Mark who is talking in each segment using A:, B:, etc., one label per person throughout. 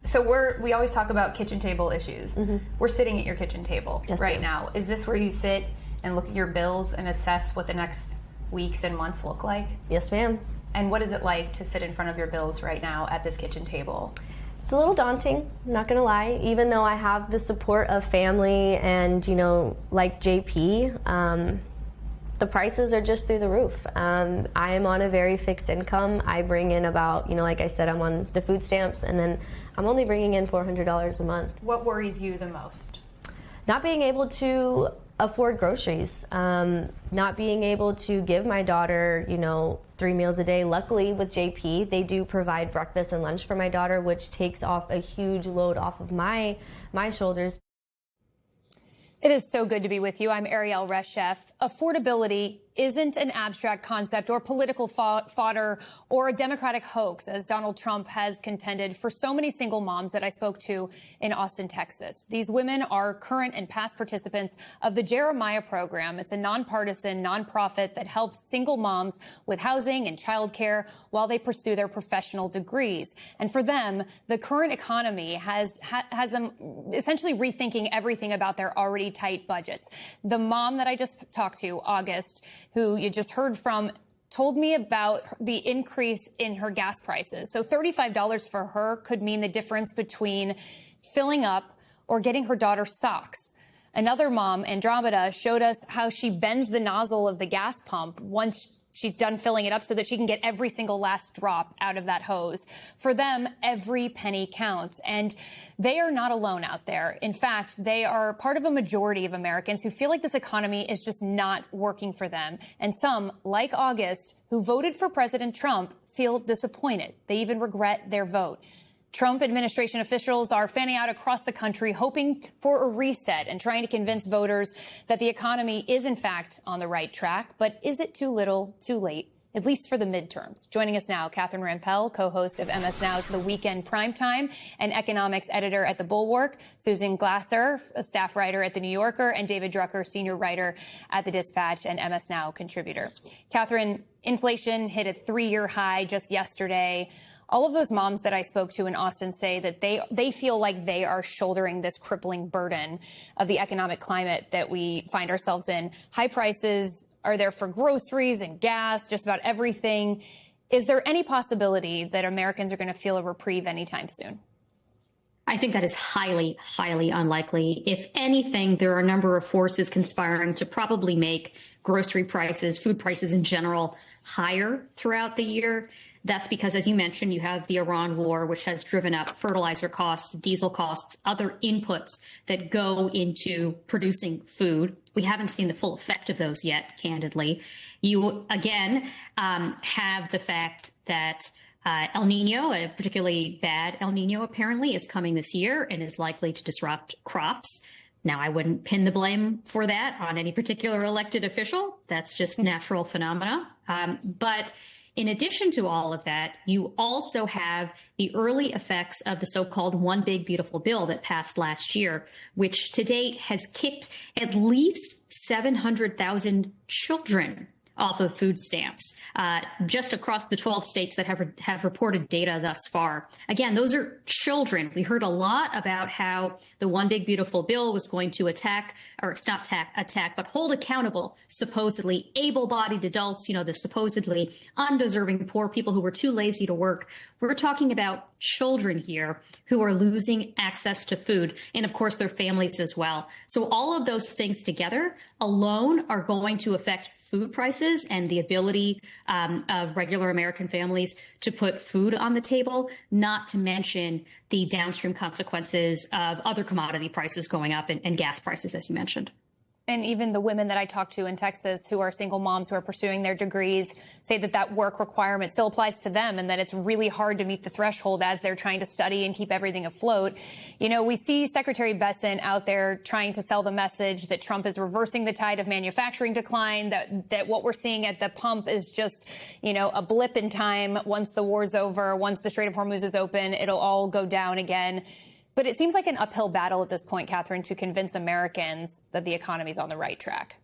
A: So we always talk about kitchen table issues. Mm-hmm. We're sitting at your kitchen table right now. Is this where you sit and look at your bills and assess what the next weeks and months look like?
B: Yes, ma'am. And
A: what is it like to sit in front of your bills right now at this kitchen table?
B: It's a little daunting, I'm not gonna lie, even though I have the support of family and, like JP, the prices are just through the roof. I am on a very fixed income. I bring in about, like I said, I'm on the food stamps, and then I'm only bringing in $400 a month.
A: What worries you the most?
B: Not being able to afford groceries, not being able to give my daughter, 3 meals a day. Luckily with JP, they do provide breakfast and lunch for my daughter, which takes off a huge load off of my shoulders.
A: It is so good to be with you. I'm Ariel Reshef. Affordability isn't an abstract concept or political fodder or a Democratic hoax, as Donald Trump has contended for so many single moms that I spoke to in Austin, Texas. These women are current and past participants of the Jeremiah program. It's a nonpartisan nonprofit that helps single moms with housing and childcare while they pursue their professional degrees. And for them, the current economy has them essentially rethinking everything about their already tight budgets. The mom that I just talked to, August, who you just heard from, told me about the increase in her gas prices. So $35 for her could mean the difference between filling up or getting her daughter socks. Another mom, Andromeda, showed us how she bends the nozzle of the gas pump once she's done filling it up so that she can get every single last drop out of that hose. For them, every penny counts. And they are not alone out there. In fact, they are part of a majority of Americans who feel like this economy is just not working for them. And some, like August, who voted for President Trump, feel disappointed. They even regret their vote. Trump administration officials are fanning out across the country, hoping for a reset and trying to convince voters that the economy is, in fact, on the right track. But is it too little, too late, at least for the midterms? Joining us now, Catherine Rampell, co-host of MS Now's The Weekend Primetime and economics editor at The Bulwark, Susan Glasser, a staff writer at The New Yorker, and David Drucker, senior writer at The Dispatch and MS Now contributor. Catherine, inflation hit a 3-year high just yesterday. All of those moms that I spoke to in Austin say that they feel like they are shouldering this crippling burden of the economic climate that we find ourselves in. High prices are there for groceries and gas, just about everything. Is there any possibility that Americans are going to feel a reprieve anytime soon?
C: I think that is highly, highly unlikely. If anything, there are a number of forces conspiring to probably make grocery prices, food prices in general, higher throughout the year. That's because, as you mentioned, you have the Iran war, which has driven up fertilizer costs, diesel costs, other inputs that go into producing food. We haven't seen the full effect of those yet, candidly. You, again, have the fact that El Nino, a particularly bad El Nino, apparently, is coming this year and is likely to disrupt crops. Now, I wouldn't pin the blame for that on any particular elected official. That's just natural phenomena. But in addition to all of that, you also have the early effects of the so-called One Big Beautiful Bill that passed last year, which to date has kicked at least 700,000 children off of food stamps, just across the 12 states that have reported data thus far. Again, those are children. We heard a lot about how the One Big Beautiful Bill was going to attack, but hold accountable supposedly able-bodied adults, the supposedly undeserving poor people who were too lazy to work. We're talking about children here who are losing access to food, and of course their families as well. So all of those things together alone are going to affect food prices and the ability of regular American families to put food on the table, not to mention the downstream consequences of other commodity prices going up and gas prices, as you mentioned.
A: And even the women that I talked to in Texas who are single moms who are pursuing their degrees say that work requirement still applies to them and that it's really hard to meet the threshold as they're trying to study and keep everything afloat. We see Secretary Bessent out there trying to sell the message that Trump is reversing the tide of manufacturing decline, that what we're seeing at the pump is just, a blip in time. Once the war's over, once the Strait of Hormuz is open, it'll all go down again. But it seems like an uphill battle at this point, Catherine, to convince Americans that the economy's on the right track.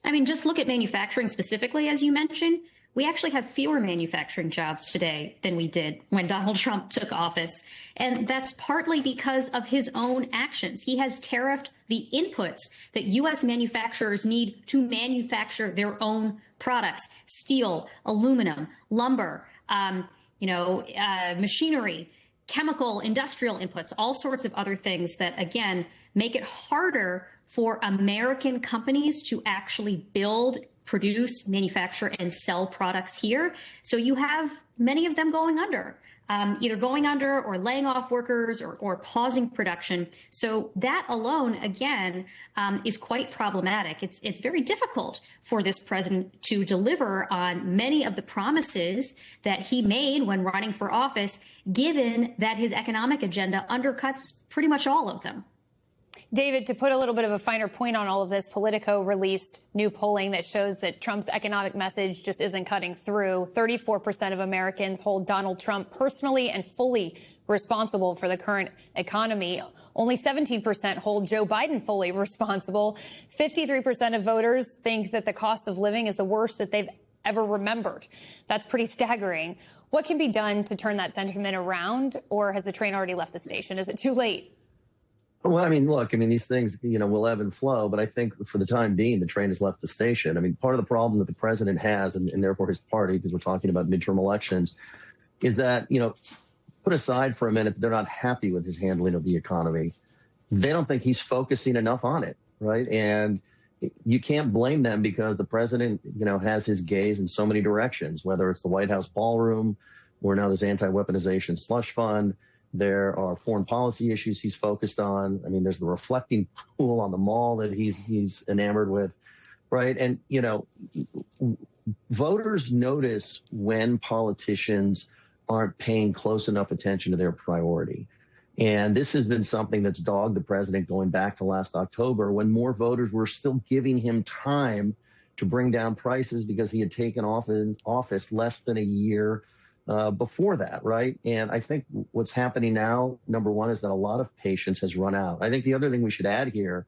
C: I mean, just look at manufacturing specifically, as you mentioned. we actually have fewer manufacturing jobs today than we did when Donald Trump took office. And that's partly because of his own actions. He has tariffed the inputs that U.S. manufacturers need to manufacture their own products: steel, aluminum, lumber, machinery, chemical, industrial inputs, all sorts of other things that, again, make it harder for American companies to actually build, produce, manufacture, and sell products here. So you have many of them going under, either going under or laying off workers or pausing production. So that alone, again, is quite problematic. It's very difficult for this president to deliver on many of the promises that he made when running for office, given that his economic agenda undercuts pretty much all of them.
A: David, to put a little bit of a finer point on all of this, Politico released new polling that shows that Trump's economic message just isn't cutting through. 34% of Americans hold Donald Trump personally and fully responsible for the current economy. Only 17% hold Joe Biden fully responsible. 53% of voters think that the cost of living is the worst that they've ever remembered. That's pretty staggering. What can be done to turn that sentiment around, or has the train already left the station? Is it too late?
D: Well, I mean, look, these things, will ebb and flow. But I think for the time being, the train has left the station. Part of the problem that the president has, and therefore his party, because we're talking about midterm elections, is that, put aside for a minute that they're not happy with his handling of the economy. They don't think he's focusing enough on it. Right. And you can't blame them because the president, has his gaze in so many directions, whether it's the White House ballroom or now this anti-weaponization slush fund. There are foreign policy issues he's focused on. There's the reflecting pool on the mall that he's enamored with, right? And, voters notice when politicians aren't paying close enough attention to their priority. And this has been something that's dogged the president going back to last October, when more voters were still giving him time to bring down prices because he had taken office less than a year before that, right? And I think what's happening now, number one, is that a lot of patience has run out. I think the other thing we should add here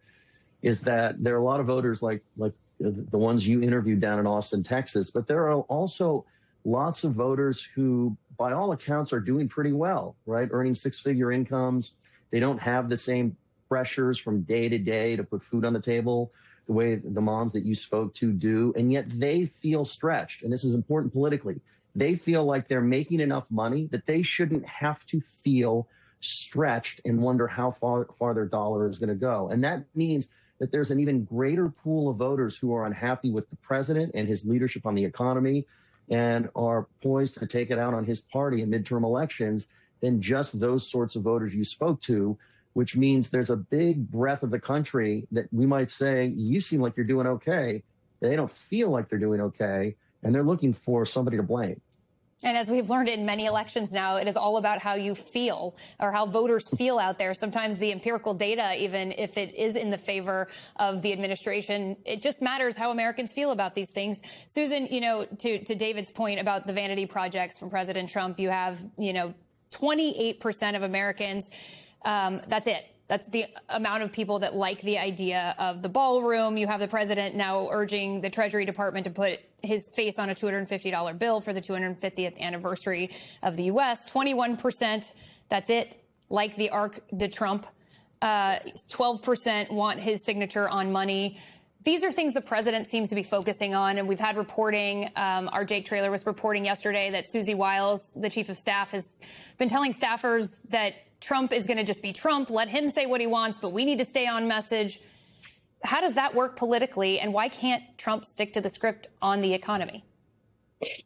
D: is that there are a lot of voters like the ones you interviewed down in Austin, Texas, but there are also lots of voters who, by all accounts, are doing pretty well, right? Earning six-figure incomes. They don't have the same pressures from day to day to put food on the table the way the moms that you spoke to do. And yet they feel stretched. And this is important politically. They feel like they're making enough money that they shouldn't have to feel stretched and wonder how far their dollar is going to go. And that means that there's an even greater pool of voters who are unhappy with the president and his leadership on the economy and are poised to take it out on his party in midterm elections than just those sorts of voters you spoke to, which means there's a big breadth of the country that we might say, you seem like you're doing okay. They don't feel like they're doing okay. And they're looking for somebody to blame.
A: And as we've learned in many elections now, it is all about how you feel or how voters feel out there. Sometimes the empirical data, even if it is in the favor of the administration, it just matters how Americans feel about these things. Susan, to David's point about the vanity projects from President Trump, you have, 28% of Americans. That's it. That's the amount of people that like the idea of the ballroom. You have the president now urging the Treasury Department to put his face on a $250 bill for the 250th anniversary of the U.S. 21%, that's it, like the Arc de Trump. 12% want his signature on money. These are things the president seems to be focusing on, and we've had reporting. Our Jake Traylor was reporting yesterday that Susie Wiles, the chief of staff, has been telling staffers that Trump is going to just be Trump. Let him say what he wants, but we need to stay on message. How does that work politically, and why can't Trump stick to the script on the economy?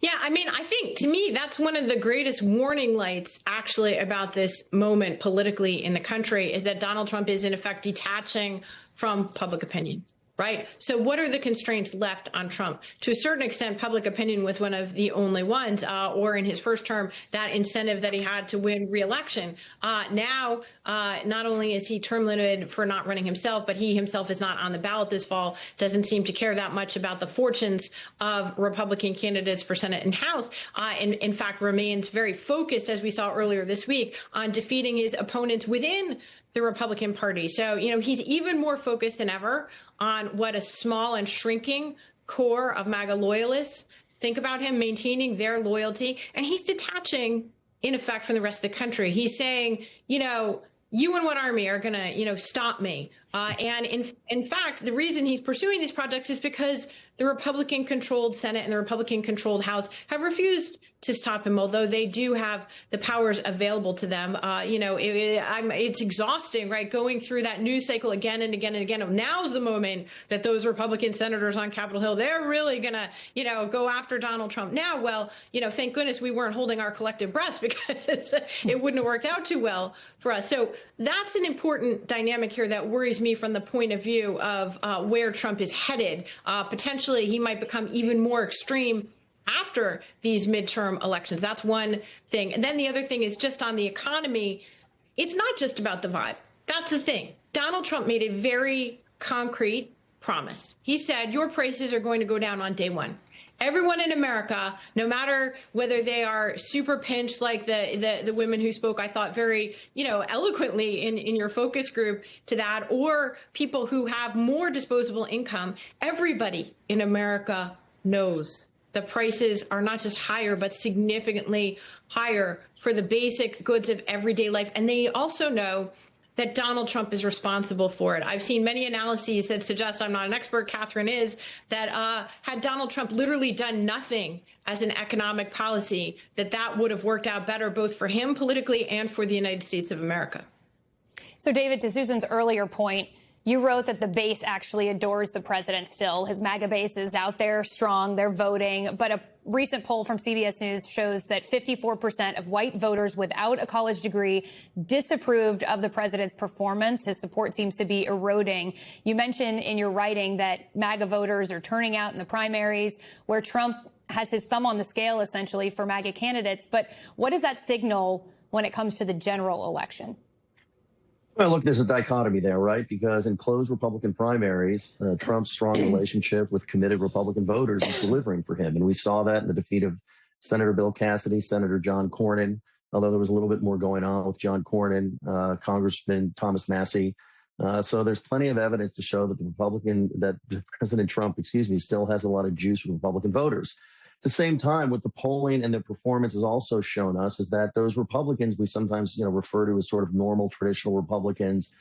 E: Yeah, I think to me, that's one of the greatest warning lights actually about this moment politically in the country is that Donald Trump is in effect detaching from public opinion. Right. So what are the constraints left on Trump? To a certain extent, public opinion was one of the only ones, or in his first term, that incentive that he had to win re-election. Now, not only is he term limited for not running himself, but he himself is not on the ballot this fall, doesn't seem to care that much about the fortunes of Republican candidates for Senate and House, and in fact remains very focused, as we saw earlier this week, on defeating his opponents within the Republican Party. So, he's even more focused than ever on what a small and shrinking core of MAGA loyalists think about him maintaining their loyalty. And he's detaching, in effect, from the rest of the country. He's saying, you know, you and what army are going to, you know, stop me? And in fact, the reason he's pursuing these projects is because the Republican-controlled Senate and the Republican-controlled House have refused to stop him, although they do have the powers available to them. You know, it's exhausting, right, going through that news cycle again and again and again. Now's the moment that those Republican senators on Capitol Hill, they're really going to, you know, go after Donald Trump now. Well, you know, thank goodness we weren't holding our collective breaths, because it wouldn't have worked out too well for us. So that's an important dynamic here that worries me from the point of view of where Trump is headed. Potentially, he might become even more extreme after these midterm elections. That's one thing. And then the other thing is just on the economy. It's not just about the vibe. That's the thing. Donald Trump made a very concrete promise. He said, your prices are going to go down on day one. Everyone in America, no matter whether they are super pinched, like the women who spoke, I thought very, you know, eloquently in your focus group to that, or people who have more disposable income, everybody in America knows the prices are not just higher, but significantly higher for the basic goods of everyday life. And they also know that Donald Trump is responsible for it. I've seen many analyses that suggest, I'm not an expert, Catherine is, that had Donald Trump literally done nothing as an economic policy, that would have worked out better both for him politically and for the United States of America.
A: So, David, to Susan's earlier point, you wrote that the base actually adores the president still. His MAGA base is out there strong. They're voting. But a recent poll from CBS News shows that 54% of white voters without a college degree disapproved of the president's performance. His support seems to be eroding. You mentioned in your writing that MAGA voters are turning out in the primaries where Trump has his thumb on the scale, essentially, for MAGA candidates. But what does that signal when it comes to the general election?
D: Well, look, there's a dichotomy there, right? Because in closed Republican primaries, Trump's strong relationship with committed Republican voters is delivering for him. And we saw that in the defeat of Senator Bill Cassidy, Senator John Cornyn, although there was a little bit more going on with John Cornyn, Congressman Thomas Massie. So there's plenty of evidence to show that President Trump, still has a lot of juice with Republican voters. At the same time, what the polling and the performance has also shown us is that those Republicans we sometimes, refer to as sort of normal, traditional Republicans,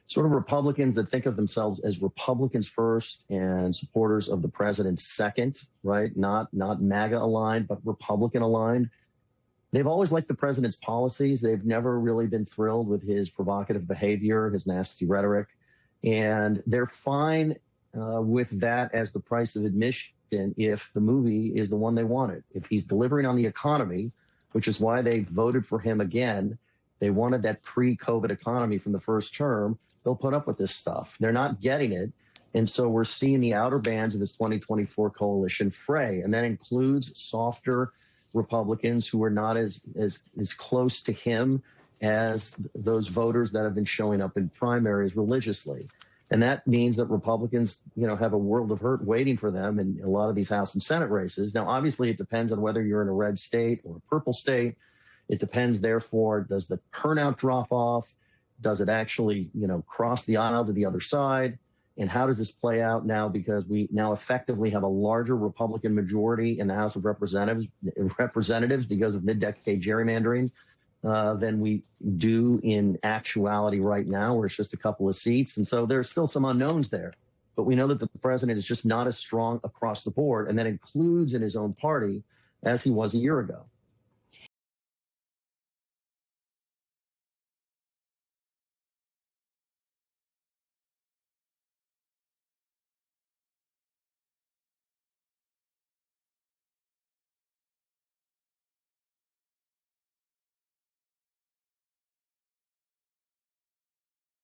D: sort of Republicans that think of themselves as Republicans first and supporters of the president second, right? Not MAGA aligned, but Republican aligned. They've always liked the president's policies. They've never really been thrilled with his provocative behavior, his nasty rhetoric, and they're fine with that as the price of admission if the movie is the one they wanted. If he's delivering on the economy, which is why they voted for him again, they wanted that pre-COVID economy from the first term, they'll put up with this stuff. They're not getting it. And so we're seeing the outer bands of his 2024 coalition fray. And that includes softer Republicans who are not as close to him as those voters that have been showing up in primaries religiously. And that means that Republicans, have a world of hurt waiting for them in a lot of these House and Senate races. Now, obviously, it depends on whether you're in a red state or a purple state. It depends, therefore, does the turnout drop off? Does it actually, cross the aisle to the other side? And how does this play out now? Because we now effectively have a larger Republican majority in the House of Representatives because of mid-decade gerrymandering than we do in actuality right now, where it's just a couple of seats. And so there's still some unknowns there. But we know that the president is just not as strong across the board, and that includes in his own party as he was a year ago.